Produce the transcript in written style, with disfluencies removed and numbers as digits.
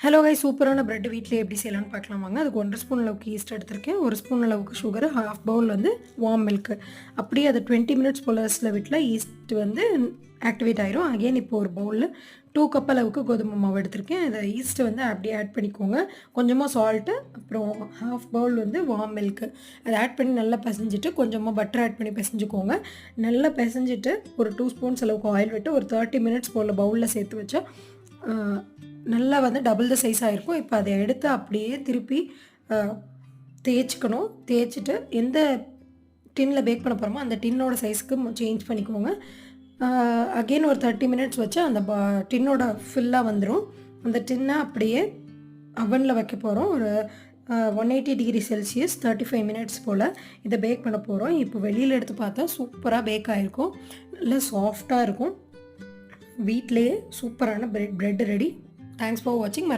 Hello guys, சூப்பரான bread வீட்டிலே எப்படி செய்யலாம்னு பார்க்கலாம் வாங்க. அதுக்கு 1 ஸ்பூன் அளவுக்கு ஈஸ்ட் எடுத்திருக்கேன். 1 ஸ்பூன் அளவுக்கு சுகர், ஹாஃப் பவுல் வந்து வார்ம் மில்க்கு. அப்படியே அது 20 மினிட்ஸ் போல் ரெஸ்ட்டில் விட்டில் ஈஸ்ட் வந்து ஆக்டிவேட் ஆயிரும். அகெயின் இப்போ ஒரு பவுலில் 2 கப் அளவுக்கு கோதுமை மாவு எடுத்திருக்கேன். அதை ஈஸ்ட்டு வந்து அப்படியே ஆட் பண்ணிக்கோங்க. கொஞ்சமாக சால்ட்டு, அப்புறம் ஹாஃப் பவுல் வந்து வார்ம் மில்க்கு அதை ஆட் பண்ணி நல்லா பிசைஞ்சிட்டு கொஞ்சமாக பட்டர் ஆட் பண்ணி பிசைஞ்சுக்கோங்க. நல்லா பிசைஞ்சிட்டு ஒரு 2 ஸ்பூன்ஸ் அளவுக்கு ஆயில் விட்டு ஒரு 30 மினிட்ஸ் போல் பவுலில் சேர்த்து வச்சா நல்லா வந்து டபுள் த சைஸ் ஆகிருக்கும். இப்போ அதை எடுத்து அப்படியே திருப்பி தேய்ச்சிக்கணும். தேய்ச்சிட்டு எந்த டின்னில் பேக் பண்ண போகிறோமோ அந்த டின்னோட சைஸ்க்கு சேஞ்ச் பண்ணிக்கோங்க. அகெயின் ஒரு 30 மினிட்ஸ் வச்சு அந்த டின்னோட ஃபுல்லாக வந்துடும். அந்த டின்னை அப்படியே அவனில் வைக்க போகிறோம். ஒரு 180 டிகிரி செல்சியஸ் 35 மினிட்ஸ் போல் இதை பேக் பண்ண போகிறோம். இப்போ வெளியில் எடுத்து பார்த்தா சூப்பராக பேக் ஆகிருக்கும். நல்லா சாஃப்டாக இருக்கும். வீட்டிலேயே சூப்பரான பிரெட் ரெடி. தேங்க்ஸ் ஃபார் வாட்சிங்.